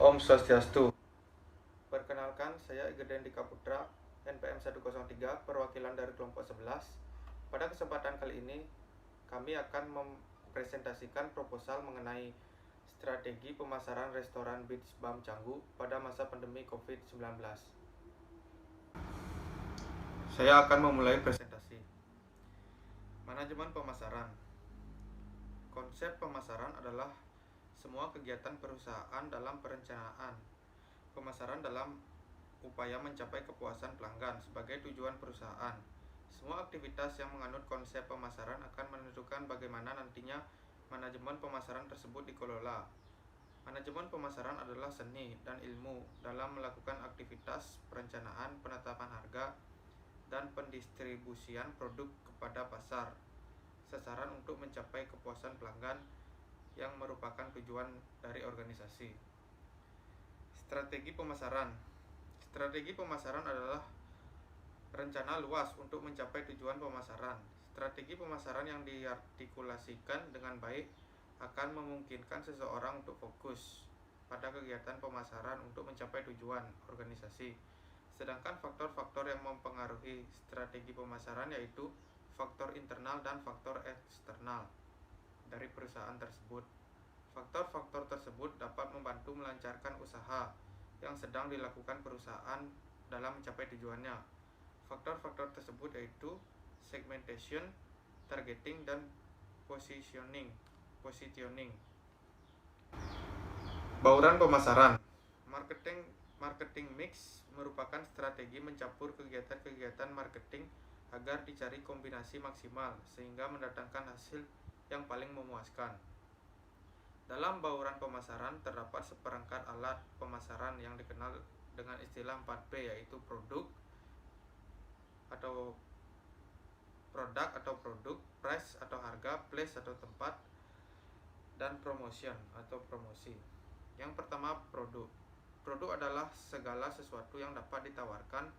Om Swastiastu. Perkenalkan, saya Igede Dika Putra, NPM 103, perwakilan dari kelompok 11. Pada kesempatan kali ini, kami akan mempresentasikan proposal mengenai strategi pemasaran restoran Beach Bum Canggu pada masa pandemi COVID-19. Saya akan memulai presentasi. Manajemen pemasaran. Konsep pemasaran adalah semua kegiatan perusahaan dalam perencanaan pemasaran dalam upaya mencapai kepuasan pelanggan sebagai tujuan perusahaan. Semua aktivitas yang menganut konsep pemasaran akan menentukan bagaimana nantinya manajemen pemasaran tersebut dikelola. Manajemen pemasaran adalah seni dan ilmu dalam melakukan aktivitas perencanaan, penetapan harga, dan pendistribusian produk kepada pasar sasaran untuk mencapai kepuasan pelanggan yang merupakan tujuan dari organisasi. Strategi pemasaran. Strategi pemasaran adalah rencana luas untuk mencapai tujuan pemasaran. Strategi pemasaran yang diartikulasikan dengan baik akan memungkinkan seseorang untuk fokus pada kegiatan pemasaran untuk mencapai tujuan organisasi. Sedangkan faktor-faktor yang mempengaruhi strategi pemasaran yaitu faktor internal dan faktor eksternal dari perusahaan tersebut. Faktor-faktor tersebut dapat membantu melancarkan usaha yang sedang dilakukan perusahaan dalam mencapai tujuannya. Faktor-faktor tersebut yaitu segmentation, targeting, dan positioning. Bauran pemasaran. Marketing mix merupakan strategi mencampur kegiatan-kegiatan marketing agar dicari kombinasi maksimal sehingga mendatangkan hasil yang paling memuaskan. Dalam bauran pemasaran terdapat seperangkat alat pemasaran yang dikenal dengan istilah 4P, yaitu produk atau produk, price atau harga, place atau tempat, dan promotion atau promosi. Yang pertama, produk. Produk adalah segala sesuatu yang dapat ditawarkan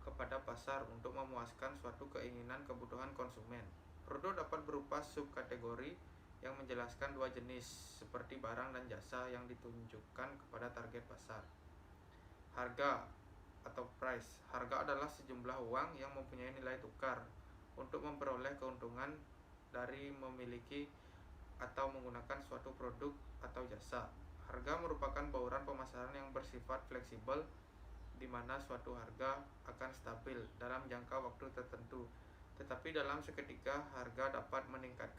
kepada pasar untuk memuaskan suatu keinginan kebutuhan konsumen. Produk dapat berupa subkategori yang menjelaskan dua jenis seperti barang dan jasa yang ditunjukkan kepada target pasar. Harga atau price. Harga adalah sejumlah uang yang mempunyai nilai tukar untuk memperoleh keuntungan dari memiliki atau menggunakan suatu produk atau jasa. Harga merupakan bauran pemasaran yang bersifat fleksibel di mana suatu harga akan stabil dalam jangka waktu tertentu, tetapi dalam seketika harga dapat meningkat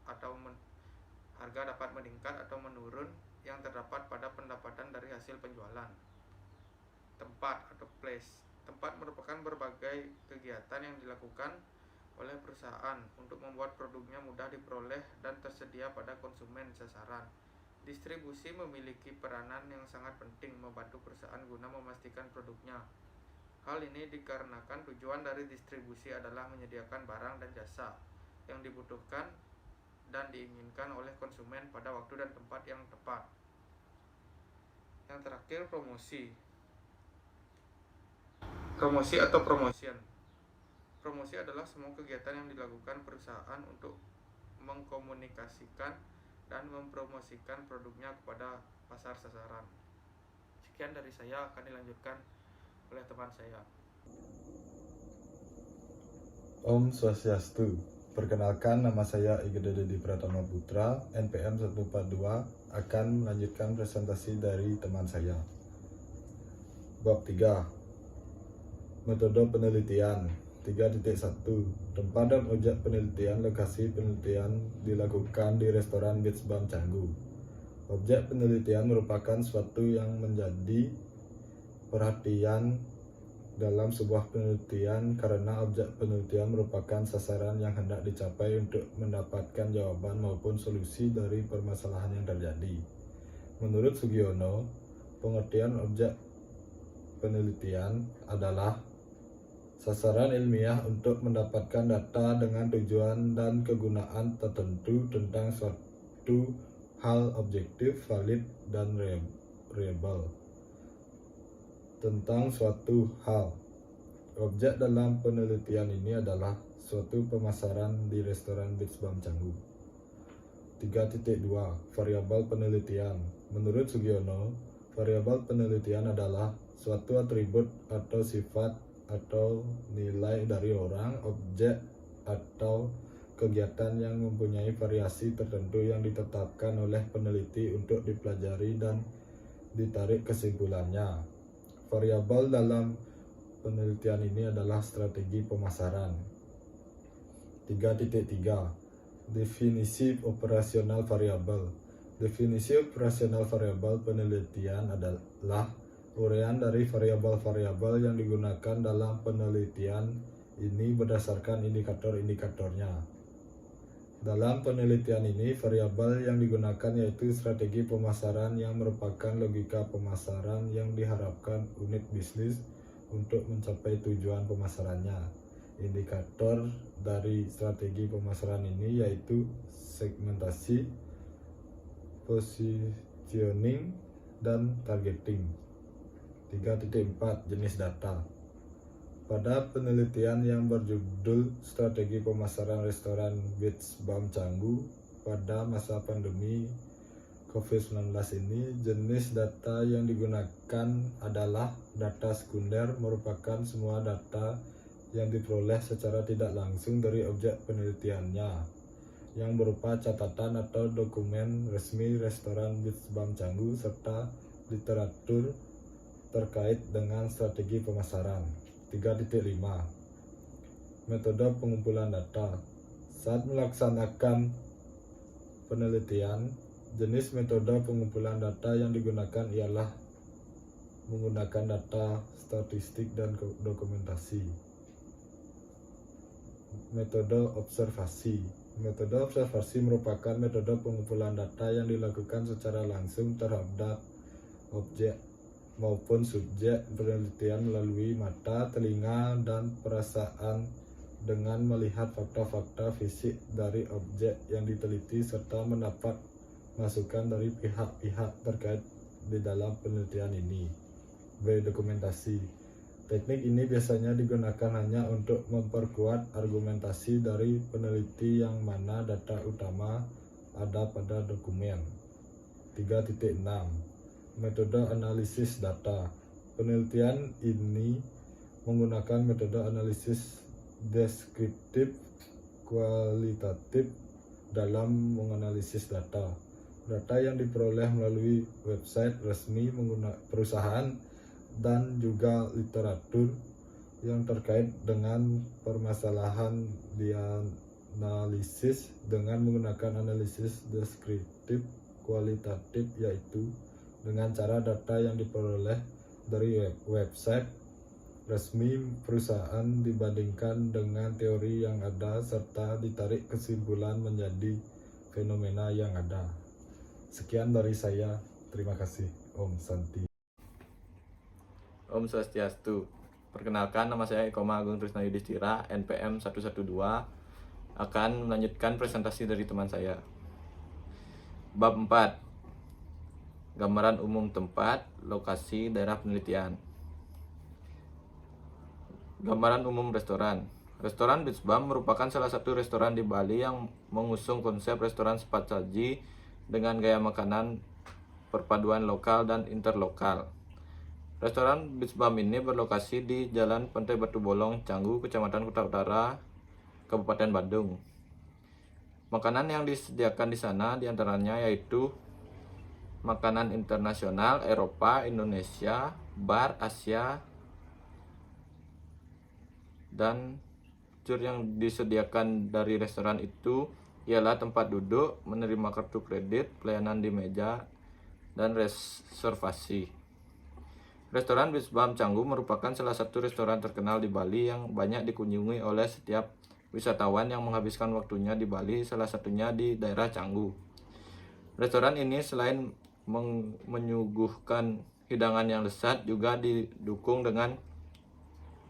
atau menurun yang terdapat pada pendapatan dari hasil penjualan. Tempat atau place. Tempat merupakan berbagai kegiatan yang dilakukan oleh perusahaan untuk membuat produknya mudah diperoleh dan tersedia pada konsumen sasaran. Distribusi memiliki peranan yang sangat penting membantu perusahaan guna memastikan produknya. Hal ini dikarenakan tujuan dari distribusi adalah menyediakan barang dan jasa yang dibutuhkan dan diinginkan oleh konsumen pada waktu dan tempat yang tepat. Yang terakhir, promosi. Promosi atau promotion. Promosi adalah semua kegiatan yang dilakukan perusahaan untuk mengkomunikasikan dan mempromosikan produknya kepada pasar sasaran. Sekian dari saya, akan dilanjutkan oleh teman saya. Om Swastiastu. Perkenalkan, nama saya Igede Pratama Putra, NPM 142, akan melanjutkan presentasi dari teman saya. Bab 3. Metode penelitian 3.1. Tempat dan objek penelitian. Lokasi penelitian dilakukan di restoran Beach Bum Canggu. Objek penelitian merupakan suatu yang menjadi perhatian dalam sebuah penelitian karena objek penelitian merupakan sasaran yang hendak dicapai untuk mendapatkan jawaban maupun solusi dari permasalahan yang terjadi. Menurut Sugiono, pengertian objek penelitian adalah sasaran ilmiah untuk mendapatkan data dengan tujuan dan kegunaan tertentu tentang suatu hal objektif, valid, dan reliable. Tentang suatu hal. Objek dalam penelitian ini adalah suatu pemasaran di restoran Beach Bum Canggu. 3.2. Variabel penelitian. Menurut Sugiono, Variabel penelitian adalah suatu atribut atau sifat atau nilai dari orang, objek, atau kegiatan yang mempunyai variasi tertentu yang ditetapkan oleh peneliti untuk dipelajari dan ditarik kesimpulannya. Variabel dalam penelitian ini adalah strategi pemasaran. 3.3 Definisi operasional variabel. Definisi operasional variabel penelitian adalah uraian dari variabel-variabel yang digunakan dalam penelitian ini berdasarkan indikator-indikatornya. Dalam penelitian ini, variabel yang digunakan yaitu strategi pemasaran yang merupakan logika pemasaran yang diharapkan unit bisnis untuk mencapai tujuan pemasarannya. Indikator dari strategi pemasaran ini yaitu segmentasi, positioning, dan targeting. 3.4 Jenis data. Pada penelitian yang berjudul Strategi Pemasaran Restoran Beach Bum Canggu pada masa pandemi COVID-19 ini, jenis data yang digunakan adalah data sekunder, merupakan semua data yang diperoleh secara tidak langsung dari objek penelitiannya, yang berupa catatan atau dokumen resmi restoran Beach Bum Canggu serta literatur terkait dengan strategi pemasaran. 3.5 Metode pengumpulan data. Saat melaksanakan penelitian, jenis metode pengumpulan data yang digunakan ialah menggunakan data statistik dan dokumentasi. Metode observasi. Metode observasi merupakan metode pengumpulan data yang dilakukan secara langsung terhadap objek maupun subjek penelitian melalui mata, telinga, dan perasaan dengan melihat fakta-fakta fisik dari objek yang diteliti serta mendapat masukan dari pihak-pihak terkait di dalam penelitian ini. B. Dokumentasi. Teknik ini biasanya digunakan hanya untuk memperkuat argumentasi dari peneliti yang mana data utama ada pada dokumen. 3.6 Metode analisis data. Penelitian ini menggunakan metode analisis deskriptif kualitatif dalam menganalisis data. Data yang diperoleh melalui website resmi perusahaan dan juga literatur yang terkait dengan permasalahan dianalisis dengan menggunakan analisis deskriptif kualitatif, yaitu dengan cara data yang diperoleh dari website resmi perusahaan dibandingkan dengan teori yang ada serta ditarik kesimpulan menjadi fenomena yang ada. Sekian dari saya, terima kasih. Om Santi. Om Swastiastu. Perkenalkan, nama saya Eko Agung Trisna Yudhistira, NPM 112, akan melanjutkan presentasi dari teman saya. Bab 4. Gambaran umum tempat, lokasi, daerah penelitian. Gambaran umum restoran. Restoran Beach Bum merupakan salah satu restoran di Bali yang mengusung konsep restoran cepat saji dengan gaya makanan perpaduan lokal dan interlokal. Restoran Beach Bum ini berlokasi di Jalan Pantai Batu Bolong, Canggu, Kecamatan Kuta Utara, Kabupaten Badung. Makanan yang disediakan di sana diantaranya yaitu makanan internasional, Eropa, Indonesia, bar, Asia, dan fitur yang disediakan dari restoran itu ialah tempat duduk, menerima kartu kredit, pelayanan di meja, dan reservasi. Restoran Beach Bum Canggu merupakan salah satu restoran terkenal di Bali yang banyak dikunjungi oleh setiap wisatawan yang menghabiskan waktunya di Bali, salah satunya di daerah Canggu. Restoran ini selain menyuguhkan hidangan yang lezat, juga didukung dengan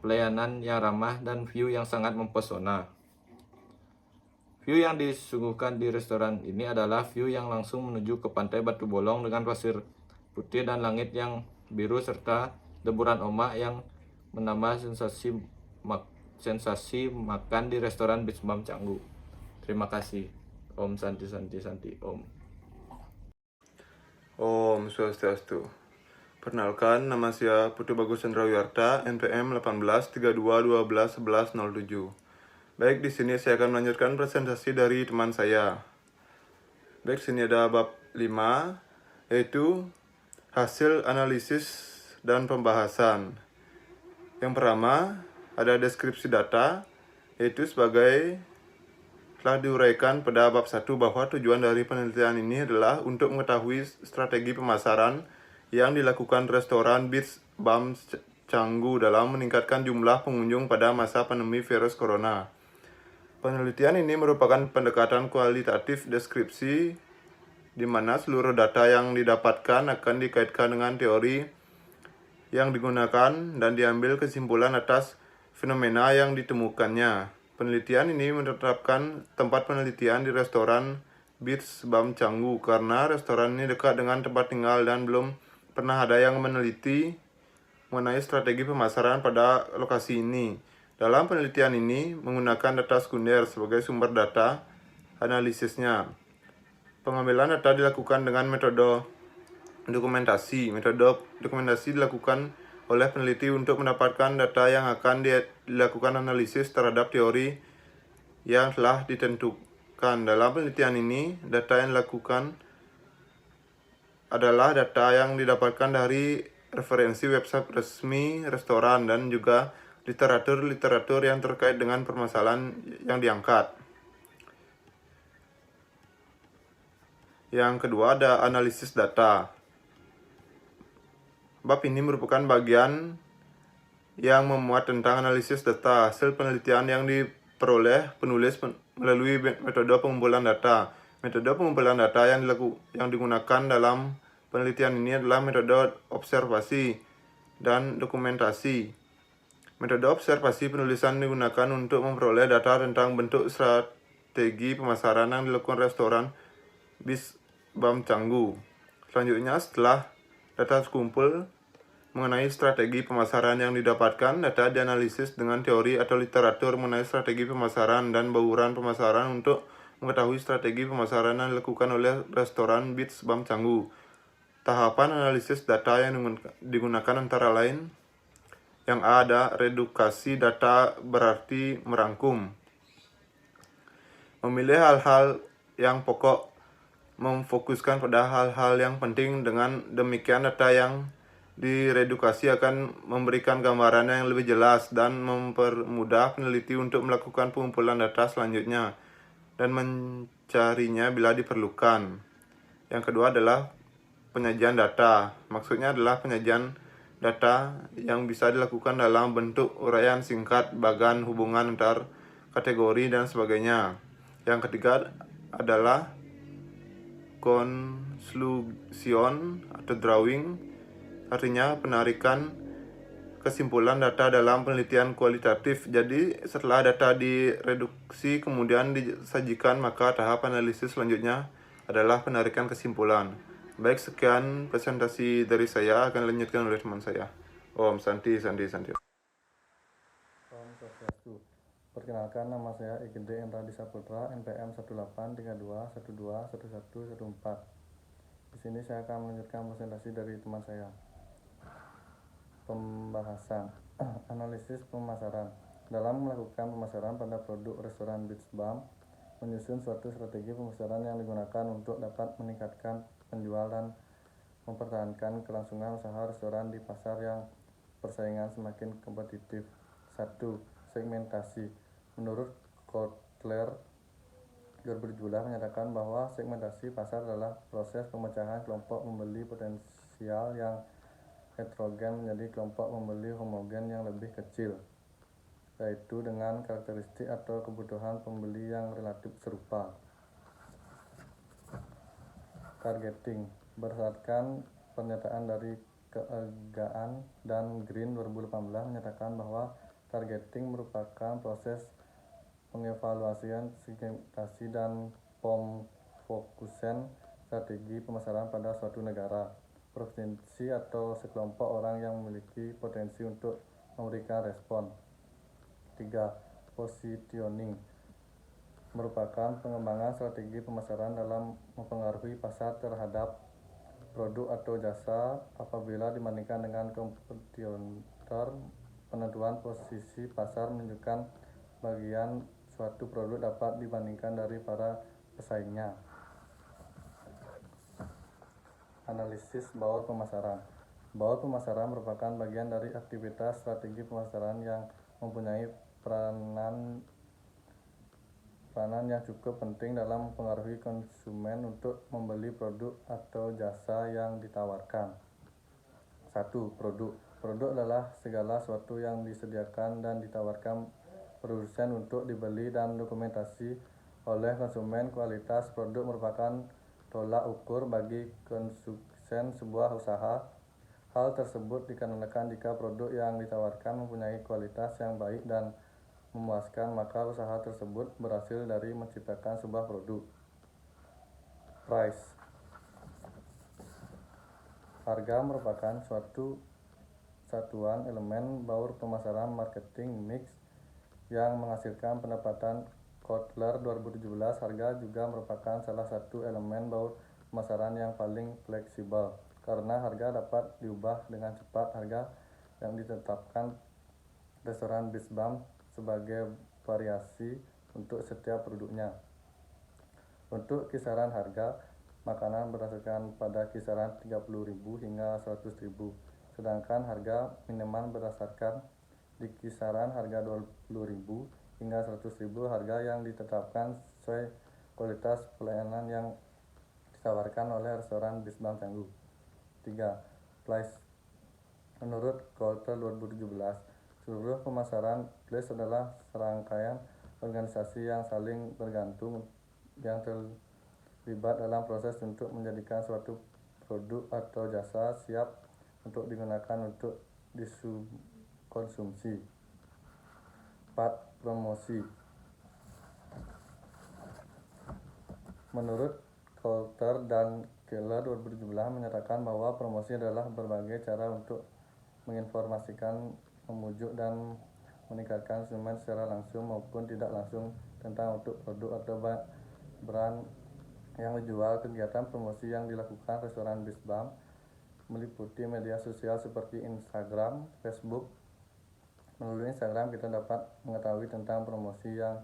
pelayanan yang ramah dan view yang sangat mempesona. View yang disuguhkan di restoran ini adalah view yang langsung menuju ke Pantai Batu Bolong dengan pasir putih dan langit yang biru serta deburan ombak yang menambah sensasi makan di restoran Beach Bum Canggu. Terima kasih. Om Santi Santi Santi Om. Om Swastiastu. Perkenalkan, nama saya Putu Bagus Chandrawiyarta, NPM 1832121107. Baik, di sini saya akan melanjutkan presentasi dari teman saya. Baik, sini ada bab 5, yaitu hasil analisis dan pembahasan. Yang pertama, ada deskripsi data, yaitu sebagai telah diuraikan pada bab 1 bahwa tujuan dari penelitian ini adalah untuk mengetahui strategi pemasaran yang dilakukan restoran Beach Bum Canggu dalam meningkatkan jumlah pengunjung pada masa pandemi virus corona. Penelitian ini merupakan pendekatan kualitatif deskripsi di mana seluruh data yang didapatkan akan dikaitkan dengan teori yang digunakan dan diambil kesimpulan atas fenomena yang ditemukannya. Penelitian ini menetapkan tempat penelitian di restoran Beach Bum Canggu karena restoran ini dekat dengan tempat tinggal dan belum pernah ada yang meneliti mengenai strategi pemasaran pada lokasi ini. Dalam penelitian ini menggunakan data sekunder sebagai sumber data analisisnya. Pengambilan data dilakukan dengan metode dokumentasi. Metode dokumentasi dilakukan oleh peneliti untuk mendapatkan data yang akan dilakukan analisis terhadap teori yang telah ditentukan. Dalam penelitian ini, data yang dilakukan adalah data yang didapatkan dari referensi website resmi restoran dan juga literatur yang terkait dengan permasalahan yang diangkat. Yang kedua ada analisis data. Bab ini merupakan bagian yang memuat tentang analisis data hasil penelitian yang diperoleh penulis melalui metode pengumpulan data. Metode pengumpulan data yang digunakan dalam penelitian ini adalah metode observasi dan dokumentasi. Metode observasi penulisan digunakan untuk memperoleh data tentang bentuk strategi pemasaran yang dilakukan restoran Beach Bum Canggu. Selanjutnya, setelah data terkumpul mengenai strategi pemasaran yang didapatkan, data dianalisis dengan teori atau literatur mengenai strategi pemasaran dan bauran pemasaran untuk mengetahui strategi pemasaran yang dilakukan oleh restoran Beach Bum Canggu. Tahapan analisis data yang digunakan antara lain: yang A ada redukasi data, berarti merangkum, memilih hal-hal yang pokok, memfokuskan pada hal-hal yang penting. Dengan demikian data yang diredukasi akan memberikan gambaran yang lebih jelas dan mempermudah peneliti untuk melakukan pengumpulan data selanjutnya dan mencarinya bila diperlukan. Yang kedua adalah penyajian data. Maksudnya adalah penyajian data yang bisa dilakukan dalam bentuk uraian singkat, bagan, hubungan antar kategori, dan sebagainya. Yang ketiga adalah conclusion atau drawing, artinya penarikan kesimpulan data dalam penelitian kualitatif. Jadi setelah data direduksi kemudian disajikan, maka tahap analisis selanjutnya adalah penarikan kesimpulan. Baik, sekian presentasi dari saya, akan dilanjutkan oleh teman saya. Om Santi. Om Swastiastu. Perkenalkan, nama saya IGD Endra Disaputra, NPM 183212111114. Di sini saya akan melanjutkan presentasi dari teman saya. Pembahasan analisis pemasaran. Dalam melakukan pemasaran pada produk restoran Beach Bum, menyusun suatu strategi pemasaran yang digunakan untuk dapat meningkatkan penjual dan mempertahankan kelangsungan usaha restoran di pasar yang persaingan semakin kompetitif. 1. Segmentasi. Menurut Kotler 2017 menyatakan bahwa segmentasi pasar adalah proses pemecahan kelompok pembeli potensial yang heterogen menjadi kelompok pembeli homogen yang lebih kecil, yaitu dengan karakteristik atau kebutuhan pembeli yang relatif serupa. Targeting. Berdasarkan pernyataan dari Keegaan dan Green 2018 menyatakan bahwa targeting merupakan proses pengevaluasian segmentasi dan pemfokusan strategi pemasaran pada suatu negara, provinsi atau sekelompok orang yang memiliki potensi untuk memberikan respon. 3. Positioning merupakan pengembangan strategi pemasaran dalam mempengaruhi pasar terhadap produk atau jasa apabila dibandingkan dengan kompetitor. Penentuan posisi pasar menunjukkan bagian suatu produk dapat dibandingkan dari para pesaingnya. Analisis baur pemasaran. Baur pemasaran merupakan bagian dari aktivitas strategi pemasaran yang mempunyai peranan yang cukup penting dalam mempengaruhi konsumen untuk membeli produk atau jasa yang ditawarkan. 1. Produk. Produk adalah segala sesuatu yang disediakan dan ditawarkan produsen untuk dibeli dan dokumentasi oleh konsumen. Kualitas produk merupakan tolak ukur bagi kesuksesan sebuah usaha. Hal tersebut dikarenakan jika produk yang ditawarkan mempunyai kualitas yang baik dan memuaskan, maka usaha tersebut berhasil dari menciptakan sebuah produk. Price. Harga merupakan suatu satuan elemen baur pemasaran marketing mix yang menghasilkan pendapatan. Kotler 2017. Harga juga merupakan salah satu elemen baur pemasaran yang paling fleksibel karena harga dapat diubah dengan cepat. Harga yang ditetapkan restoran Bisbam sebagai variasi untuk setiap produknya. Untuk kisaran harga, makanan berdasarkan pada kisaran 30.000 hingga 100.000, sedangkan harga minuman berdasarkan di kisaran harga 20.000 hingga 100.000. Harga yang ditetapkan sesuai kualitas pelayanan yang ditawarkan oleh restoran Bisbam Canggu. 3. Place. Menurut Kotler 2017, seluruh pemasaran place adalah serangkaian organisasi yang saling bergantung yang terlibat dalam proses untuk menjadikan suatu produk atau jasa siap untuk digunakan untuk dikonsumsi. 4. Promosi. Menurut Coulter dan Keller 2017 menyatakan bahwa promosi adalah berbagai cara untuk menginformasikan, memujuk dan meningkatkan konsumen secara langsung maupun tidak langsung tentang untuk produk atau brand yang dijual. Kegiatan promosi yang dilakukan restoran Bisbam meliputi media sosial seperti Instagram, Facebook. Melalui Instagram kita dapat mengetahui tentang promosi yang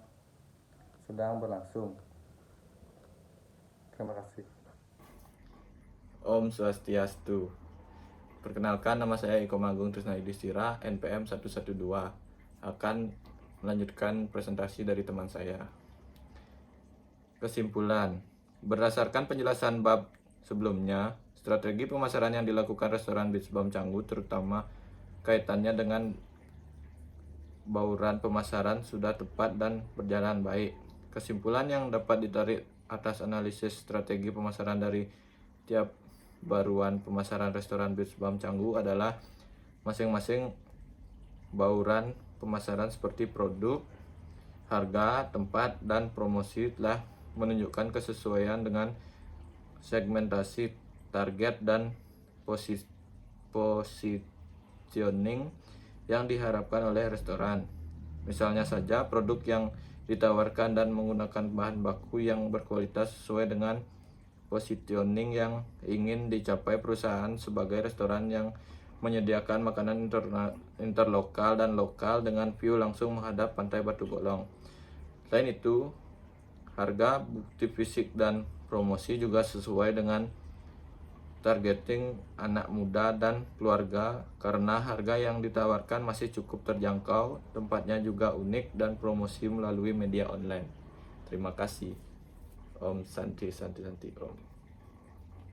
sedang berlangsung. Terima kasih. Om Swastiastu. Perkenalkan, nama saya Iko Magung Trisna Yudhistira, NPM 112. Akan melanjutkan presentasi dari teman saya. Kesimpulan. Berdasarkan penjelasan bab sebelumnya, strategi pemasaran yang dilakukan restoran Bisbam Canggu terutama kaitannya dengan bauran pemasaran sudah tepat dan berjalan baik. Kesimpulan yang dapat ditarik atas analisis strategi pemasaran dari tiap baruan pemasaran restoran Bisbam Canggu adalah masing-masing bauran pemasaran seperti produk, harga, tempat, dan promosi telah menunjukkan kesesuaian dengan segmentasi target dan positioning yang diharapkan oleh restoran. Misalnya saja, produk yang ditawarkan dan menggunakan bahan baku yang berkualitas sesuai dengan positioning yang ingin dicapai perusahaan sebagai restoran yang menyediakan makanan interlokal dan lokal dengan view langsung menghadap pantai Batu Bolong. Selain itu, harga, bukti fisik, dan promosi juga sesuai dengan targeting anak muda dan keluarga karena harga yang ditawarkan masih cukup terjangkau, tempatnya juga unik, dan promosi melalui media online. Terima kasih. Om Santi Santi Santi Om.